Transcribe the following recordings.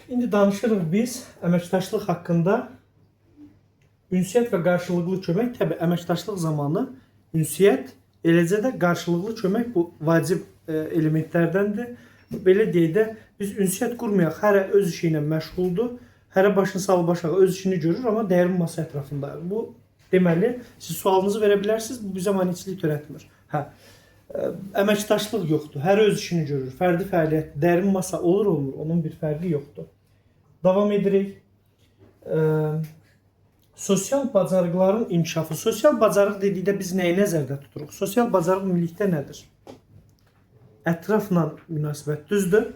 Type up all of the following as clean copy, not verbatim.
İndi danışırıq biz əməkdaşlıq haqqında. Ünsiyyət və qarşılıqlı kömək, təbii əməkdaşlıq zamanı ünsiyyət, eləcə də qarşılıqlı kömək bu vacib elementlərdəndir. Belə deyək də, biz ünsiyyət qurmayaq, hərə öz işi ilə məşğuldur, hərə başını salıb aşağı öz işini görür, amma dəyirmi masa ətrafındayıq. Bu deməli, siz sualınızı verə bilərsiniz, bu bizə maneçilik törətmir. Əməkdaşlıq yoxdur, hərə öz işini görür, fərdi fəaliyyət, dəyirmi masa olur, olmur, onun bir fərqi yoxdur. Davam edirik. Sosial bacarıqların inkişafı. Sosial bacarıq dedikdə biz nəyi nəzərdə tuturuq? Sosial bacarıq ümumilikdə nədir? Ətrafla münasibət, düzdür?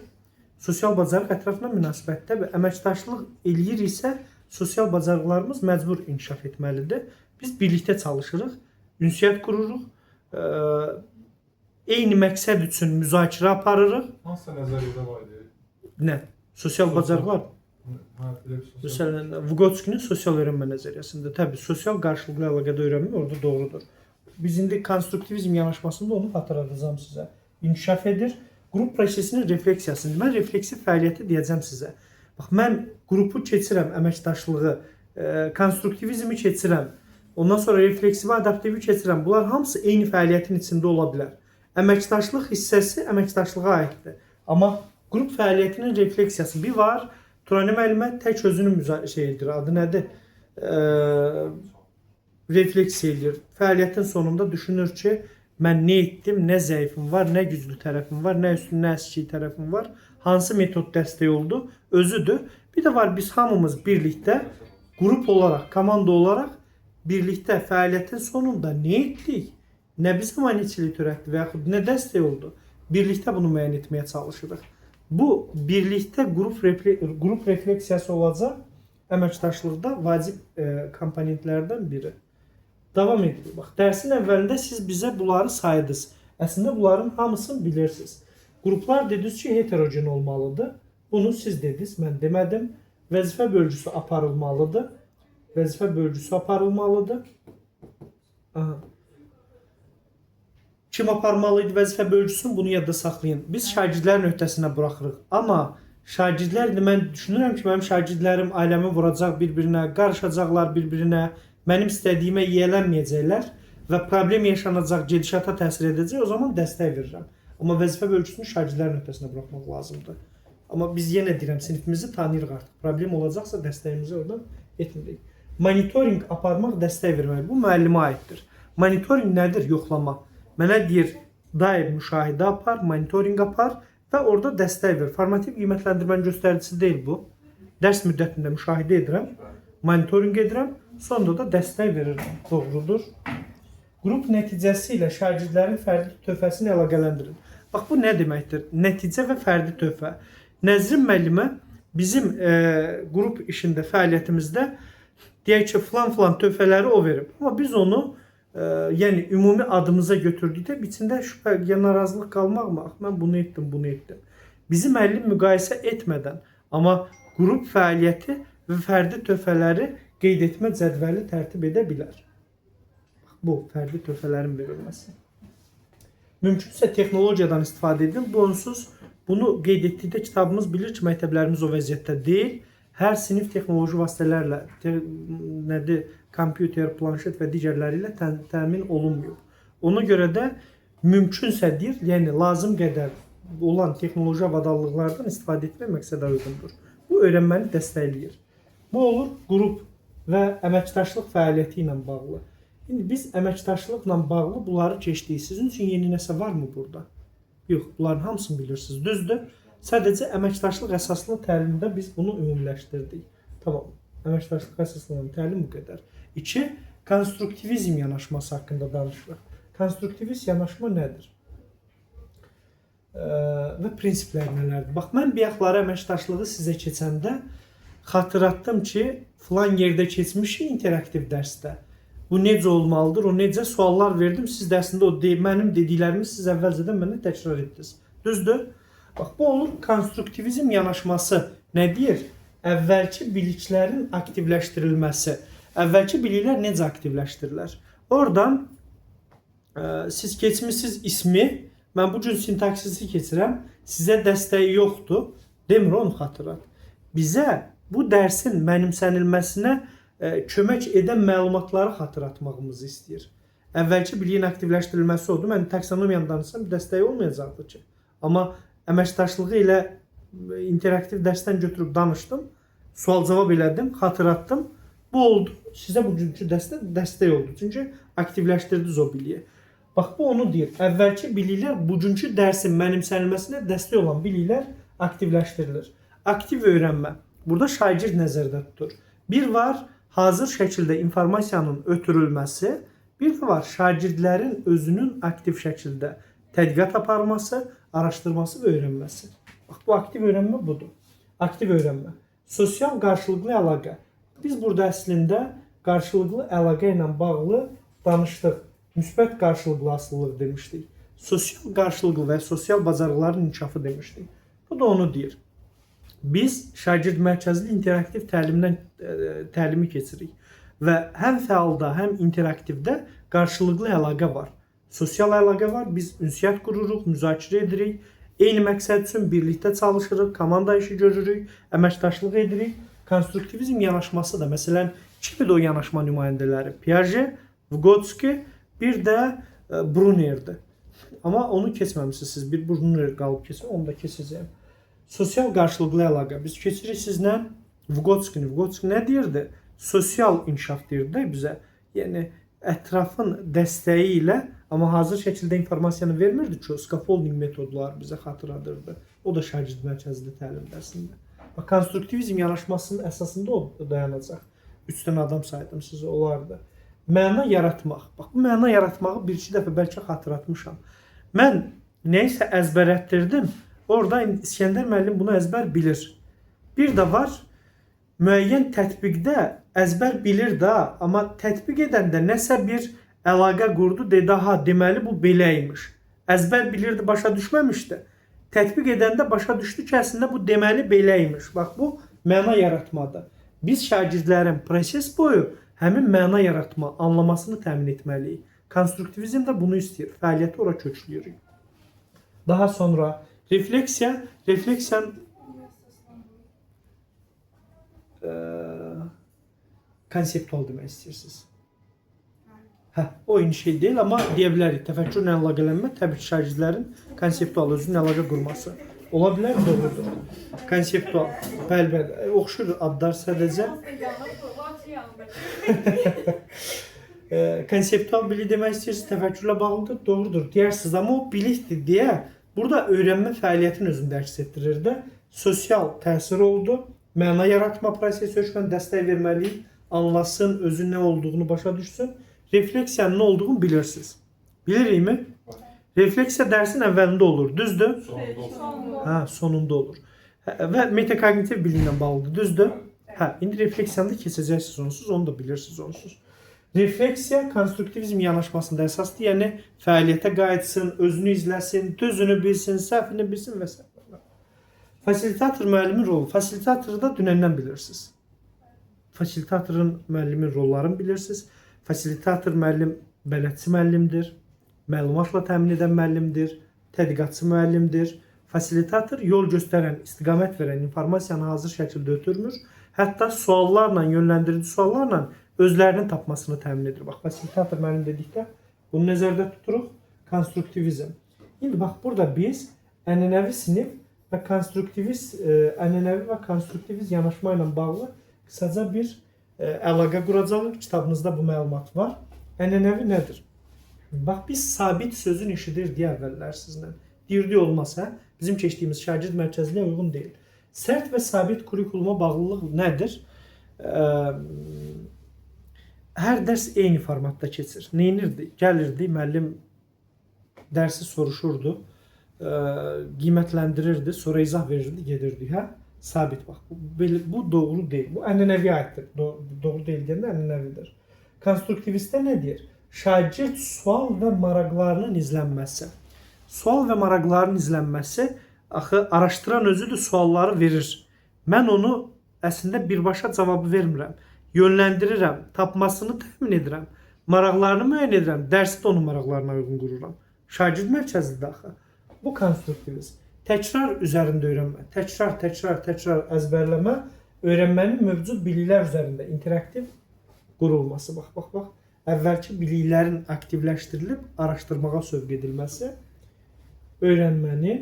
Sosial bacarıq ətrafla münasibətdə və əməkdaşlıq eləyir isə sosial bacarıqlarımız məcbur inkişaf etməlidir. Biz birlikdə çalışırıq, ünsiyyət qururuq, eyni məqsəd üçün müzakirə aparırıq. Hansı nəzəriyyədə var idi? Nə? Sosial bacarıqlar. Məsələn, Vygotsky'nin sosial öyrənmə nəzəriyyəsində təbii sosial qarşılıqlı əlaqədə öyrənmə orada doğrudur. Biz indi konstruktivizm yanaşmasında onu xatırladacağım sizə. İnkişaf edir. Qrup prosesinin refleksiyasını. Mən refleksiv fəaliyyəti deyəcəm sizə. Bax, mən qrupu keçirəm, əməkdaşlığı, konstruktivizmi keçirəm. Ondan sonra refleksiv adaptivi keçirəm. Bunlar hamısı eyni fəaliyyətin içində ola bilər. Əməkdaşlıq hissəsi əməkdaşlığa aiddir. Amma qrup fəaliyyətinin refleksiyası bir var. Turani müəllimə tək özünün adı nədir? Refleksiya edir. Fəaliyyətin sonunda düşünür ki, mən nə etdim, nə zəifim var, nə güclü tərəfim var, nə üstün, nə əskik tərəfim var, hansı metod dəstək oldu, özüdür. Bir də var, biz hamımız birlikdə, qrup olaraq, komanda olaraq birlikdə fəaliyyətin sonunda nə etdik, nə bizə maneçilik törətdi və yaxud nə dəstək oldu, birlikdə bunu müəyyən etməyə çalışırıq. Bu, birlikdə qrup refleksiyası olacaq əməkdaşlıqda vacib komponentlərdən biri. Davam edirik. Bax, dərsin əvvəlində siz bizə bunları saydınız. Əslində bunların hamısını bilirsiniz. Qruplar dediniz ki, heterogen olmalıdır. Bunu siz dediniz, mən demədim. Vəzifə bölgüsü aparılmalıdır. Vəzifə bölgüsü aparılmalıdır. Aha. Kim aparmalıydı vəzifə bölgüsünü, bunu yadda saxlayın. Biz şagirdlərin öhdəsinə buraxırıq. Amma şagirdlər, mən düşünürəm ki, mənim şagirdlərim ailəmi vuracaq bir-birinə, qarışacaqlar bir-birinə, mənim istədiyimə yiyələnməyəcəklər və problem yaşanacaq, gedişata təsir edəcək, o zaman dəstək verirəm. Amma vəzifə bölgüsünü şagirdlərin öhdəsinə buraxmaq lazımdır. Amma biz yenə deyirəm, sinifimizi tanıyırıq artıq. Problem olacaqsa dəstəyimizi oradan etmirik. Monitoring aparmaq, dəstək vermək, bu müəllimə aiddir. Monitoring nədir? Yoxlama. Mənə deyir, daim müşahidə apar, monitoring apar və orada dəstək ver. Formativ qiymətləndirmənin göstəricisi deyil bu. Dərs müddətində müşahidə edirəm, monitoring edirəm, sonra da dəstək verirəm. Doğrudur. Qrup nəticəsi ilə şagirdlərin fərdi töhfəsini əlaqələndirin. Bax, bu nə deməkdir? Nəticə və fərdi töhfə. Nəzrin müəllimə bizim qrup işində, fəaliyyətimizdə deyək ki, filan töhfələri o verib. Amma biz onu yəni ümumi adımıza götürdükdə içində şübhə, narazılıq qalmaqmı? Mən bunu etdim, bunu etdim. Bizi müəllim müqayisə etmədən, amma qrup fəaliyyəti və fərdi töhfələri qeyd etmə cədvəli tərtib edə bilər. Bu, fərdi töhfələrin verilməsi. Mümkünsə texnologiyadan istifadə edin. Bu onsuz bunu qeyd etdikdə kitabımız bilir ki, məktəblərimiz o vəziyyətdə deyil. Hər sinif texnoloji vasitələrlə, kompüter, planşet və digərləri ilə təmin olunmuyor. Ona görə də mümkünsə deyir, yəni lazım qədər olan texnoloji avadallıqlardan istifadə etmək məqsədə uyğundur. Bu öyrənməni dəstəkləyir. Bu olur qrup və əməkdaşlıq fəaliyyəti ilə bağlı. İndi biz əməkdaşlıqla bağlı bunları keçdik. Sizin üçün yeni nəsə varmı burada? Yox, bunların hamısını bilirsiniz. Düzdür? Sadəcə əməkdaşlıq əsaslı təlimdə biz bunu ümumiləşdirdik. Tamam, əməkdaşlıq əsaslı təlim bu qədər. 2. Konstruktivizm yanaşması haqqında danışırıq. Konstruktivist yanaşma nədir? Və prinsiplər nələrdir? Bax, mən bayaqları əməkdaşlığı sizə keçəndə xatırlatdım ki, filan yerdə keçmişik interaktiv dərsdə. Bu necə olmalıdır, o necə suallar verdim. Siz dərsində mənim dediklərimi siz əvvəlcədən mənə təkrar etdiniz. Düzdür? Bax, bu olur konstruktivizm yanaşması. Nə deyir? Əvvəlki biliklərin aktivləşdirilməsi. Əvvəlki biliklər necə aktivləşdirilir? Oradan siz keçmişsiniz ismi, mən bu gün sintaksisi keçirəm, sizə dəstəyi yoxdur, demir onu xatırlat. bizə bu dərsin mənimsənilməsinə kömək edən məlumatları xatırlatmağımızı istəyir. Əvvəlki biliyin aktivləşdirilməsi oldu. Mən taksonomiyanı danışsam dəstəyi olmayacaqdı ki. Amma əməkdaşlığı ilə interaktiv dərsdən götürüb danışdım. Sual-cavab elədim, xatırlatdım. Bu oldu. Sizə bugünkü dəstə dəstək oldu. Çünki aktivləşdirdiniz o biliyi. Bax, bu onu deyir. Əvvəlki biliklər bugünkü dərsin mənimsənilməsinə dəstək olan biliklər aktivləşdirilir. Aktiv öyrənmə. Burada şagird nəzərdə tutulur. Bir var hazır şəkildə informasiyanın ötürülməsi, bir də var şagirdlərin özünün aktiv şəkildə tədqiqat aparması, araşdırması və öyrənməsi. Bax, bu aktiv öyrənmə budur. Aktiv öyrənmə. Sosial qarşılıqlı əlaqə. Biz burada əslində qarşılıqlı əlaqə ilə bağlı danışdıq. Müsbət qarşılıqlı asılılıq demişdik. Sosial qarşılıqlı və sosial bacarıqların inkişafı demişdik. Bu da onu deyir. Biz şagird mərkəzli interaktiv təlimi keçirik və həm fəalda, həm interaktivdə qarşılıqlı əlaqə var. Sosial əlaqə var, biz ünsiyyət qururuq, müzakirə edirik, eyni məqsəd üçün birlikdə çalışırıq, komanda işi görürük, əməkdaşlıq edirik. Konstruktivizm yanaşması da, məsələn, kimdir o yanaşma nümayəndələri? Piaget, Vygotsky, bir də Brunner'dir. Amma onu keçməmişsiniz siz, bir Brunner qalıb keçir, onu da keçəcəyim. Sosial qarşılıqlı əlaqə. Biz keçirik sizlə Vygotsky'ni. Vygotsky nə deyirdi? Sosial inkişaf deyirdi bizə. Yəni ətrafın dəstəyi ilə, amma hazır şəkildə informasiyanı vermirdi ki, o scaffolding metodları bizə xatırladırdı. O da şagird mərkəzli təlim dərsində. Bax, konstruktivizm yanaşmasının əsasında o dayanacaq. 3 dənə adam saydım sizə, olardı. Məna yaratmaq. Bax, bu məna yaratmağı bir-iki dəfə bəlkə xatırlatmışam. Mən nəysə əzbərətdirdim. Orada İskəndər müəllim bunu əzbər bilir. Bir də var, müəyyən tətbiqdə əzbər bilir də, amma tətbiq edəndə nəsə bir əlaqə qurdu, dedi, aha, deməli bu beləymiş. Əzbər bilirdi, başa düşməmişdi. Tətbiq edəndə başa düşdü ki, əslində bu deməli beləymiş. Bax, bu məna yaratmadır. Biz şagirdlərin proses boyu həmin məna yaratma, anlamasını təmin etməliyik. Konstruktivizm də bunu istəyir. Fəaliyyəti ora kökləyirik. Daha sonra refleksiya konseptual demək istəyirsiniz. O eyni şey deyil, amma deyə bilərik. Təfəkkürlə əlaqələnmə təbii ki, şagirdlərin konseptual özünün əlaqə qurması. Ola bilər, doğrudur. Konseptual. Bəli, oxşur adlar sadəcə. Konseptual bilik demək istəyirsiniz, təfəkkürlə bağlıdır, doğrudur. Deyirsiniz, amma o bilikdir deyə burada öyrənmə fəaliyyətini özündə əks etdirir də. Sosial təsir oldu. Məna yaratma prosesi hökmən dəstək verməliyik. Anlasın, özün nə olduğunu başa düşsün. Refleksiyanın nə olduğunu bilirsiniz. Bilirikmi? Refleksiya dərsin əvvəlində olur, düzdür? Sonunda olur. Və metakognitiv biliklə bağlıdır, düzdür? İndi refleksiyanda keçəcəksiniz onsuz, onu da bilirsiniz onsuz. Refleksiya konstruktivizm yanaşmasında əsasdır, yəni fəaliyyətə qayıtsın, özünü izləsin, düzünü bilsin, səhvini bilsin və s. Fasilitator müəllimin rolu. Fasilitatoru da dünəndən bilirsiniz. Fasilitatorun müəllimin rollarını bilirsiniz. Fasilitator müəllim bələdçi müəllimdir, məlumatla təmin edən müəllimdir, tədqiqatçı müəllimdir. Fasilitator yol göstərən, istiqamət verən informasiyanı hazır şəkildə ötürmür. Hətta suallarla, yönləndirici suallarla özlərinin tapmasını təmin edir. Bax, fasilitator müəllim dedikdə bunu nəzərdə tuturuq. Konstruktivizm. İndi bax, burada biz ənənəvi sinif və ənənəvi və konstruktivist yanaşma ilə bağlı qısaca bir əlaqə quracağıq. Kitabınızda bu məlumat var. Ənənəvi nədir? Bax, biz sabit sözün eşidir deyə əvvəllər sizlə. Deyirdi olmaz, bizim keçdiyimiz şagird mərkəzliyə uyğun deyil. Sərt və sabit kurikuluma bağlılıq nədir? Hər dərs eyni formatda keçir. Neynirdi? Gəlirdi, müəllim dərsi soruşurdu, qiymətləndirirdi, sonra izah verirdi, gedirdi. Sabit bax. Bu doğru deyil. Bu ənənəvi aiddir. Doğru deyil deyəndə ənənəvidir. Konstruktivistdə nə deyir? Şagird sual və maraqlarının izlənməsi. Sual və maraqların izlənməsi, axı araşdıran özüdür, sualları verir. Mən onu əslində birbaşa cavabı vermirəm. Yönləndirirəm, tapmasını təmin edirəm, maraqlarını müəyyən edirəm, dərsi də onun maraqlarına uyğun qururam. Şagird mərkəzidir axı. Bu konstruktivizm. Təkrar üzərində öyrənmə. Təkrar əzbərləmə, öyrənmənin mövcud biliklər üzərində interaktiv qurulması. Bax. Əvvəlki biliklərin aktivləşdirilib araşdırmağa sövq edilməsi, öyrənmənin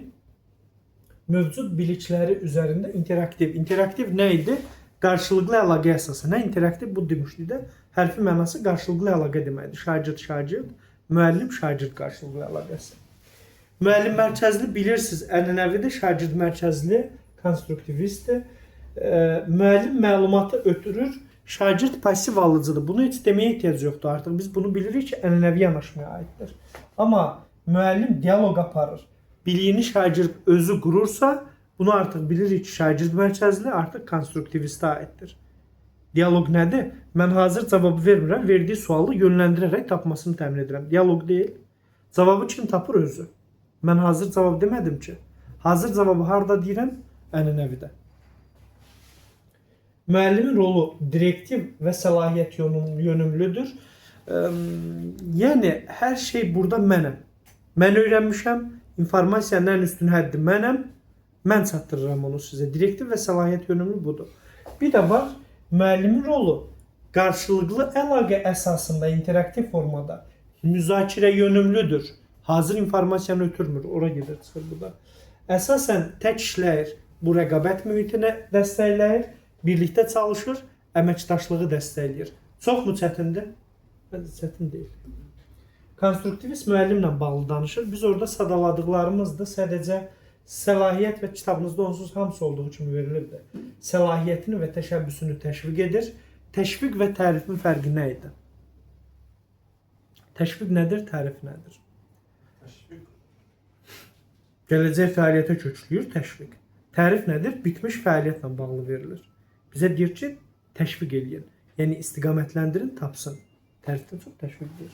mövcud bilikləri üzərində interaktiv. İnteraktiv nə idi? Qarşılıqlı əlaqə əsası. Nə interaktiv? Bu demişdik də. Hərfi mənası qarşılıqlı əlaqə deməkdir. Şagird, müəllim-şagird qarşılıqlı əlaqəsi. Müəllim mərkəzli bilirsiniz, ənənəvidir, şagird mərkəzli, konstruktivistdir. Müəllim məlumatı ötürür, şagird pasiv alıcıdır. Bunu heç deməyə ehtiyac yoxdur artıq. Biz bunu bilirik ki, ənənəvi yanaşmaya aiddir. Amma müəllim dialoq aparır. Biliyini şagird özü qurursa, bunu artıq bilirik ki, şagird mərkəzli artıq konstruktivistə aiddir. Dialoq nədir? Mən hazır cavabı vermirəm, verdiyi sualı yönləndirərək tapmasını təmin edirəm. Dialoq deyil. Cavabı kim tapır? Özü. Mən hazır cavab demədim ki. Hazır cavabı harda deyirəm? Ənənəvidə. Müəllimin rolu direktiv və səlahiyyət yönümlüdür. Yəni, hər şey burada mənəm. Mən öyrənmişəm, informasiyanın ən üstün həddi mənəm. Mən çatdırıram onu sizə. Direktiv və səlahiyyət yönümlü budur. Bir də var, müəllimin rolu qarşılıqlı əlaqə əsasında, interaktiv formada müzakirə yönümlüdür. Hazır informasiyanı ötürmür, ora gedir, çıxır bu da. Əsasən tək işləyir, bu rəqabət mühitinə dəstəkləyir, birlikdə çalışır, əməkdaşlığı dəstəkləyir. Çox mu çətindir? Çətin deyil. Konstruktivist müəllimlə bağlı danışır. Biz orada sadaladıqlarımızdır. Sadəcə səlahiyyət və kitabınızda onsuz hamısı olduğu kimi verilirdi. Səlahiyyətini və təşəbbüsünü təşviq edir. Təşviq və tərifin fərqi nə idi? Təşviq nədir, tərif nədir? Gələcək fəaliyyətə kökləyir, təşviq. Tərif nədir? Bitmiş fəaliyyətlə bağlı verilir. Bizə deyir ki, təşviq eləyin. Yəni istiqamətləndirin, tapsın. Tərifdən çox təşviq edir.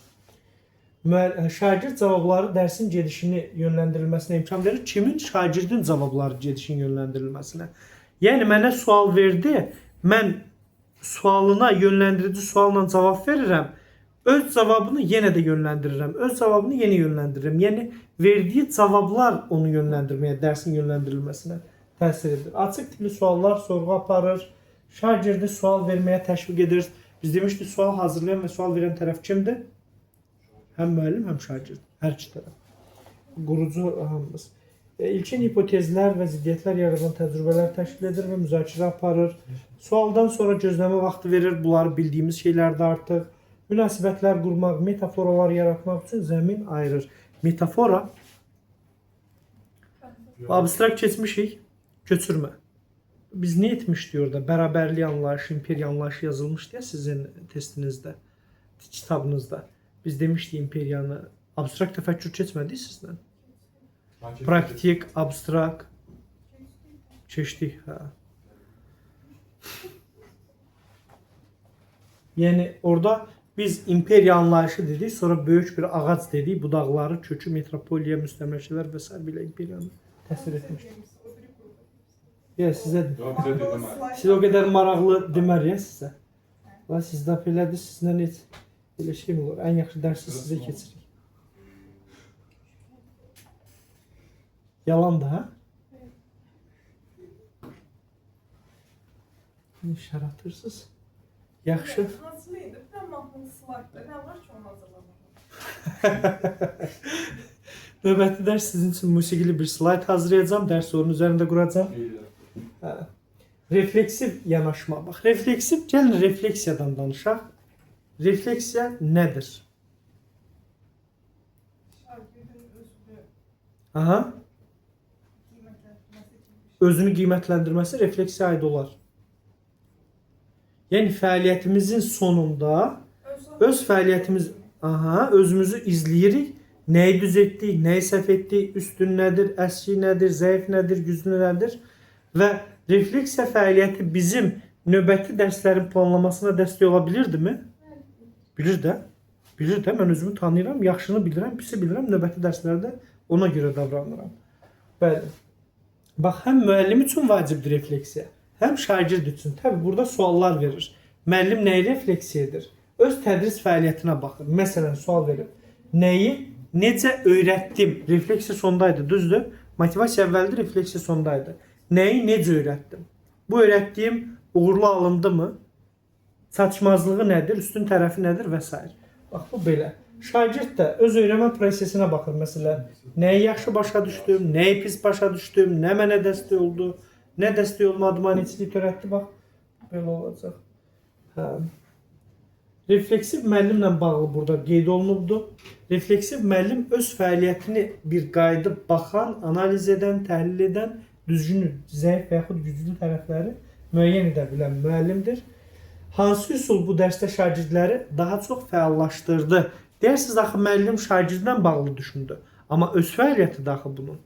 Şagird cavabları dərsin gedişini yönləndirilməsinə imkan verir. Kimin? Şagirdin cavabları gedişin yönləndirilməsinə. Yəni mənə sual verdi, mən sualına yönləndirici sualla cavab verirəm. Öz cavabını yenə də yönləndirirəm. Öz cavabını yenə yönləndirirəm. Yəni verdiyi cavablar onu yönləndirməyə, dərsin yönləndirilməsinə təsir edir. Açıq tipli suallar sorğu aparır. Şagirdi sual verməyə təşviq edir. Biz demişdik, sual hazırlayan və sual verən tərəf kimdir? Həm müəllim, həm şagird. Hər iki tərəf. Qurucu hamımız. İlkin hipotezlər və ziddiyyətlər yaradan təcrübələr təşkil edir və müzakirə aparır. Sualdan sonra gözləmə vaxtı verir. Bunları bildiyimiz şeylərdə artıq. Münasibətlər qurmaq, metaforalar yaratmaq üçün zəmin ayırır. Metafora abstrakt keçmişik, köçürmə. Biz nə etmişdik orada? Bərabərlik anlayışı, imperiya anlayışı yazılmışdı ya sizin testinizdə, kitabınızda. Biz demişdik imperiyanı abstrakt təfəkkür keçmədik sizlə. Praktik, abstrakt keçdik. Yəni orada biz imperiya anlayışı dedik, sonra böyük bir ağac dedik, budaqları, kökü, metropoliya, müstəmləkələr və s. belə imperiyanı təsvir etmişdik. Sizə siz o qədər maraqlı demər ya sizə. Siz də belədir, sizdən heç belə şey mi olur? Ən yaxşı dərsi sizə keçirik. Yalan da, hə? Ne iş yaratırsınız? Yaxşı. Nasıl idi? Ben mahnının slaytda nə var ki, onu hazırlamadım. Növbəti dərs sizin üçün musiqili bir slayt hazırlayacağım. Dərs onun üzərində quracağım. Refleksiv yanaşma. Bax, refleksiv, gəlin refleksiyadan danışaq. Refleksiya nədir? Şagirdin özünü Aha. qiymətləndirməsi kimi bir şey. Özünü qiymətləndirməsi refleksiya aid olar. Yəni fəaliyyətimizin sonunda öz fəaliyyətimiz, özümüzü izləyirik. Nəyi düz etdik, nəyi səhv etdik, üstün nədir, əski nədir, zəif nədir, güclü nədir və refleksiya fəaliyyəti bizim növbəti dərslərin planlamasına dəstək ola bilirdimi? Bilir də. Bilir də. Mən özümü tanıyıram, yaxşını bilirəm, pisi bilirəm. Növbəti dərslərdə ona görə davranıram. Bəli. Bax, həm müəllim üçün vacibdir refleksiya, həm şagird üçün. Təbii, burada suallar verir. Müəllim nəyi refleksiya edir? Öz tədris fəaliyyətinə baxır. Məsələn, sual verir. Nəyi necə öyrətdim? Refleksiya sondaydı, düzdür? Motivasiya əvvəldir, refleksiya sondaydı. Nəyi necə öyrətdim? Bu öyrətdiyim uğurlu alındımı? Çatışmazlığı nədir? Üstün tərəfi nədir və s. Bax bu belə. Şagird də öz öyrənmə prosesinə baxır məsələn. Nəyi yaxşı başa düşdüm, nəyi pis başa düşdüm, nə mənə dəstək oldu, nə dəstək olmadıma neçəlik törətdi, bax belə olacaq. Hə. Refleksiv müəllimlə bağlı burada qeyd olunubdur. Refleksiv müəllim öz fəaliyyətini bir qayıdıb baxan, analiz edən, təhlil edən, düzgün, zəif və yaxud güclü tərəfləri müəyyən edə bilən müəllimdir. Hansı üsul bu dərsdə şagirdləri daha çox fəallaşdırdı? Deyirsiniz, axı müəllim şagirdlə bağlı düşündü. Amma öz fəaliyyəti də axı bunun.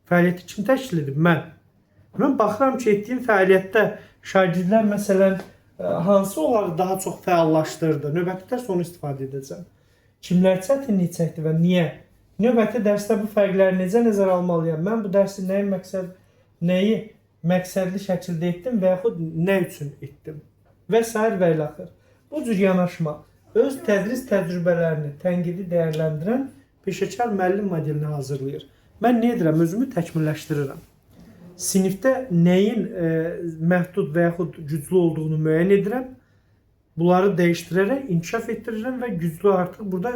Fəaliyyəti kim təşkil edib? Mən baxıram ki, etdiyim fəaliyyətdə şagirdlər məsələn hansı onları daha çox fəallaşdırdı? Növbəti dərs onu istifadə edəcəm. Kimlər çətinlik çəkdi və niyə? Növbəti dərsdə bu fərqləri necə nəzərə almalıyam? Mən bu dərsi nəyi məqsədli şəkildə etdim və yaxud nə üçün etdim? Və s. və ilə axır. Bu cür yanaşma öz tədris təcrübələrini tənqidi dəyərləndirən peşəkar müəllim modelini hazırlayır. Mən nə edirəm? Özümü təkmilləşdirirəm. Sinifdə nəyin məhdud və yaxud güclü olduğunu müəyyən edirəm. Bunları dəyişdirərək inkişaf etdirirəm və güclü artıq burada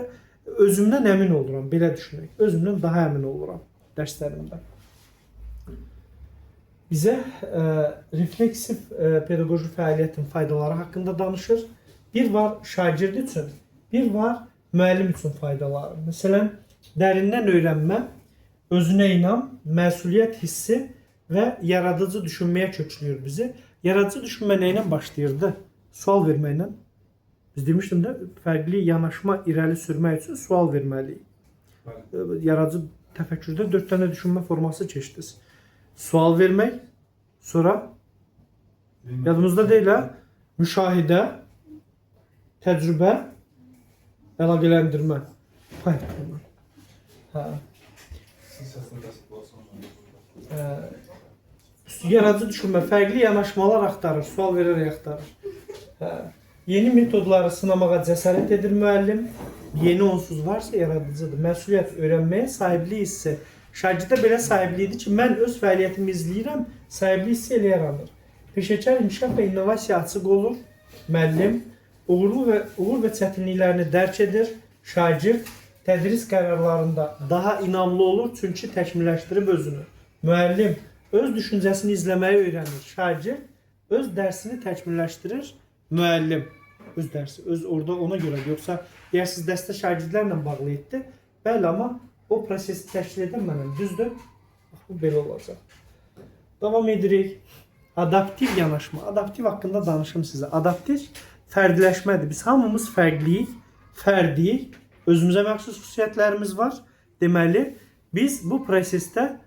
özümdən əmin oluram. Belə düşünək. Özümdən daha əmin oluram dərslərimdə. Bizə refleksiv pedaqoji fəaliyyətin faydaları haqqında danışır. Bir var şagird üçün, bir var müəllim üçün faydaları. Məsələn, dərindən öyrənmə, özünə inam, məsuliyyət hissi və yaradıcı düşünməyə köklüyür bizi. Yaradıcı düşünmə nə ilə başlayırdı? Sual verməklə. Biz demişdim də, fərqli yanaşma irəli sürmək üçün sual verməliyik. Yaradıcı təfəkkürdə 4 dənə düşünmə forması keçdiniz. Sual vermək, sonra yadımızda deyil, müşahidə, təcrübə, əlaqələndirmə. Yaradıcı düşünmə, fərqli yanaşmalar axtarır, sual verərək axtarır. Yeni metodları sınamağa cəsarət edir müəllim. Yeni onsuz varsa yaradıcıdır. Məsuliyyət öyrənməyə sahiblik hissi. Şagirdə belə sahiblikdir ki, mən öz fəaliyyətimi izləyirəm, sahiblik hissi elə yaranır. Peşəkar inkişaf və innovasiya açıq olur. Müəllim uğur və çətinliklərini dərk edir. Şagird tədris qərarlarında daha inamlı olur, çünki təkmilləşdirib özünü. Müəllim öz düşüncəsini izləməyi öyrənir. Şagird öz dərsini təkmilləşdirir. Müəllim öz dərsi, orada ona görə. Yoxsa deyirsiniz, dəstə şagirdlərlə bağlı etdi. Bəli, amma o prosesi təşkil edən mənəm. Düzdür? Bu belə olacaq. Davam edirik. Adaptiv yanaşma. Adaptiv haqqında danışım sizə. Adaptiv fərdiləşmədir. Biz hamımız fərqliyik, fərdiyik. Özümüzə məxsus xüsusiyyətlərimiz var. Deməli, biz bu prosesdə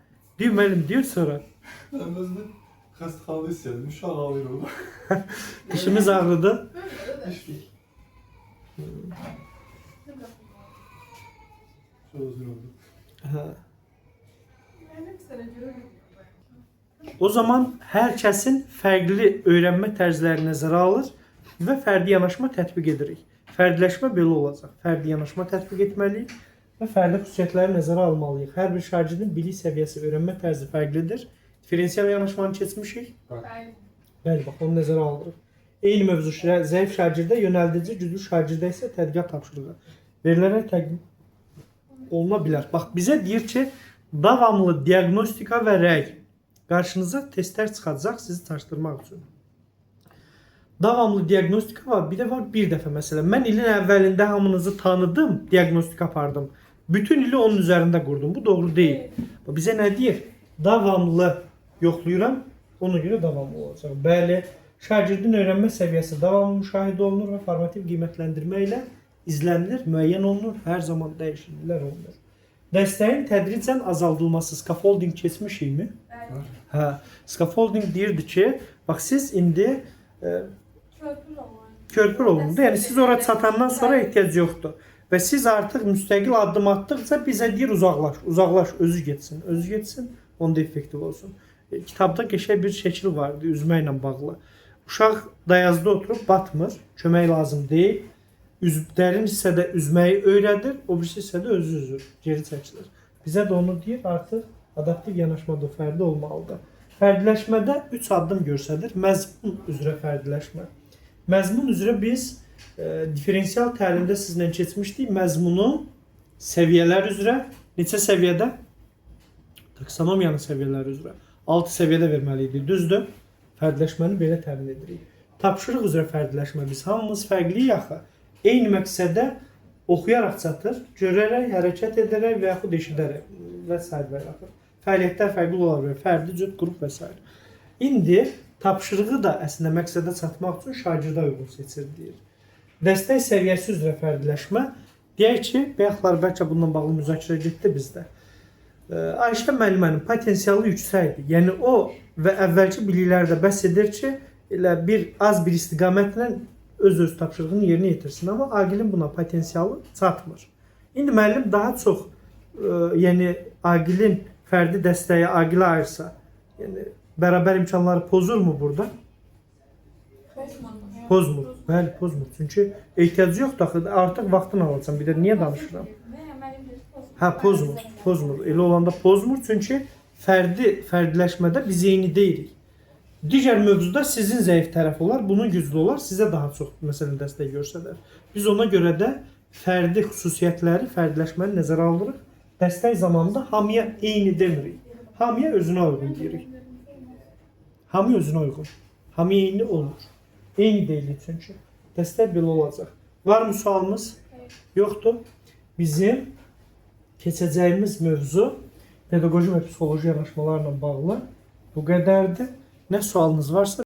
müəllim deyir sonra. Özünü xəstəxanada hiss edim. Uşaq ağlayır orada. Dişimiz ağrıdı. O zaman hər kəsin fərqli öyrənmə tərzləri nəzərə alır və fərdi yanaşma tətbiq edirik. Fərdiləşmə belə olacaq. Fərdi yanaşma tətbiq etməliyik və fərdi xüsusiyyətləri nəzərə almalıyıq. Hər bir şagirdin bilik səviyyəsi, öyrənmə tərzi fərqlidir. Diferensial yanaşmanı keçmişik. Bəli, bax, onu nəzərə alırıq. Eyni mövzu zəif şagirdə yönəldici, güclü şagirdə isə tədqiqat tapşırığı verilərək təqdim oluna bilər. Bax, bizə deyir ki, davamlı diaqnostika və rəy. Qarşınıza testlər çıxacaq sizi çaşdırmaq üçün. Davamlı diaqnostika var, bir də var bir dəfə məsələn. Mən ilin əvvəlində hamınızı tanıdım, diaqnostika apardım. Bütün ili onun üzərində qurdum. Bu doğru deyil. Bizə nə deyir? Davamlı yoxlayıram, ona görə davamlı olacaq. Bəli, şagirdin öyrənmə səviyyəsi davamlı müşahidə olunur və formativ qiymətləndirmə ilə izlənilir, müəyyən olunur, hər zaman dəyişikliklər olunur. Dəstəyin tədricən azaldılması, scaffolding keçmişikmi? Hə, scaffolding deyirdi ki, bax siz indi körpür olundu. Yəni siz ora çatandan sonra ehtiyac yoxdur. Və siz artıq müstəqil addım atdıqca bizə deyir uzaqlaş, uzaqlaş, özü getsin, onda effektiv olsun. Kitabda qəşəng bir şəkil vardı üzməklə bağlı. Uşaq dayazda oturub batmır, kömək lazım deyil. Dərin hissədə üzməyi öyrədir, o birisi hissədə özü üzür, geri çəkilir. Bizə də onu deyir, artıq Adaptiv yanaşmada fərdi olmalıdır. Fərdiləşmədə 3 addım göstərir. Məzmun üzrə fərdiləşmə. Məzmun üzrə biz diferensial təlimdə sizlə keçmişdik. Məzmunu səviyyələr üzrə neçə səviyyədə? Taksonomiyanın səviyyələri üzrə 6 səviyyədə verməli idi. Düzdür? Fərdiləşməni belə təmin edirik. Tapşırıq üzrə fərdiləşmə biz hamımız fərqliyik axı. Eyni məqsədə oxuyaraq çatır, görərək, hərəkət edərək və yaxud eşidərək və s. və yaxud. Fəaliyyətlər fərqli ola bilər, fərdi, cüt, qrup və s. İndi tapşırığı da əslində məqsədə çatmaq üçün şagirdə uyğun seçir deyir. Dəstək səviyyəsi üzrə fərdiləşmə deyək ki, bayaqlar bəlkə bununla bağlı müzakirə getdi bizdə. Ayşə müəllimənin potensialı yüksəkdir. Yəni o və əvvəlki biliklərdə bəhs edir ki, elə az bir istiqamətlə öz tapşırığını yerinə yetirsin. Amma Aqilin buna potensialı çatmır. İndi müəllim daha çox yəni Aqilin fərdi dəstəyi Aqilə ayırsa, yəni bərabər imkanları pozurmu burada? Pozmur. Bəli, pozmur. Çünki ehtiyacı yoxdur axı. Artıq vaxtını alacam. Bir də niyə danışıram? Hə, pozmur. Pozmur. Elə olanda pozmur. Çünki fərdiləşmədə biz eyni deyilik. Digər mövzuda sizin zəif tərəf olar, bunun güclü olar, sizə daha çox məsələn dəstək göstərər. Biz ona görə də fərdi xüsusiyyətləri, fərdiləşməni nəzərə alırıq. Dəstək zamanında hamıya eyni demirik. Hamıya özünə uyğun deyirik. Hamıya özünə uyğun. Hamıya eyni olmur. Eyni deyilik çünki. Dəstək belə olacaq. Varmı sualımız? Yoxdur. Bizim keçəcəyimiz mövzu pedaqoji və psixoloji yanaşmalarla bağlı bu qədərdir. Nə sualınız varsa